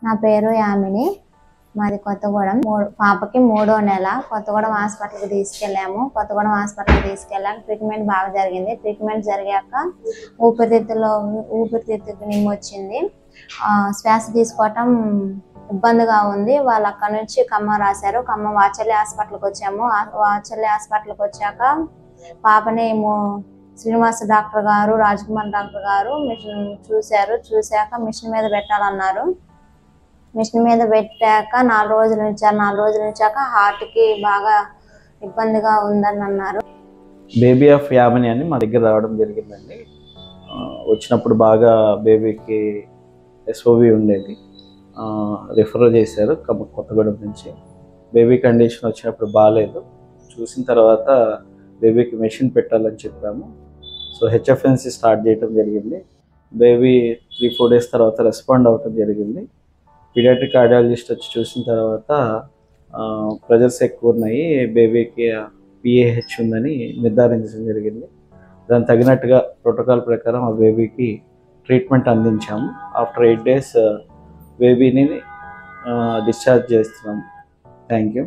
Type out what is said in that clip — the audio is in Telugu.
నా పేరు యామిని. మాది కొత్తగూడెం. పాపకి 3వ నెల. కొత్తగూడెం హాస్పిటల్కి తీసుకెళ్ళాము. కొత్తగూడెం హాస్పిటల్కి తీసుకెళ్ళాక ట్రీట్మెంట్ బాగా జరిగింది. ట్రీట్మెంట్ జరిగాక ఊపిరితిత్తుకి నిమ్ము వచ్చింది. శ్వాస తీసుకోవటం ఇబ్బందిగా ఉంది. వాళ్ళు అక్కడ నుంచి ఖమ్మం రాశారు. ఖమ్మం వాత్సల్య హాస్పిటల్కి వచ్చాము. వాత్సల్య హాస్పిటల్కి వచ్చాక పాపని శ్రీనివాస డాక్టర్ గారు, రాజ్కుమార్ డాక్టర్ గారు మిషన్ చూశాక మిషన్ మీద పెట్టాలన్నారు. మిషన్ మీద పెట్టాక 4 రోజులు ఉంచారు. 4 రోజులు ఉంచాక హార్ట్కి బాగా ఇబ్బందిగా ఉందని అన్నారు. బేబీ ఆఫ్ యామిని అని మా దగ్గర రావడం జరిగిందండి. వచ్చినప్పుడు బాగా బేబీకి ఎస్ఓవి ఉండేది. రిఫర్ చేశారు కొత్తగూడెం నుంచి. బేబీ కండిషన్ వచ్చినప్పుడు బాగాలేదు. చూసిన తర్వాత బేబీకి మెషిన్ పెట్టాలని చెప్పాము. సో హెచ్ఎఫ్ఎన్సి స్టార్ట్ చేయడం జరిగింది. బేబీ 3-4 డేస్ తర్వాత రెస్పాండ్ అవ్వటం జరిగింది. పీడియాట్రిక్ కార్డియాలజిస్ట్ వచ్చి చూసిన తర్వాత ప్రెజర్స్ ఎక్కువ ఉన్నాయి, బేబీకి పిఏహెచ్ ఉందని నిర్ధారించడం జరిగింది. దానికి తగినట్టుగా ప్రోటోకాల్ ప్రకారం ఆ బేబీకి ట్రీట్మెంట్ అందించాము. ఆఫ్టర్ 8 డేస్ బేబీని డిశ్చార్జ్ చేస్తున్నాము. Thank you.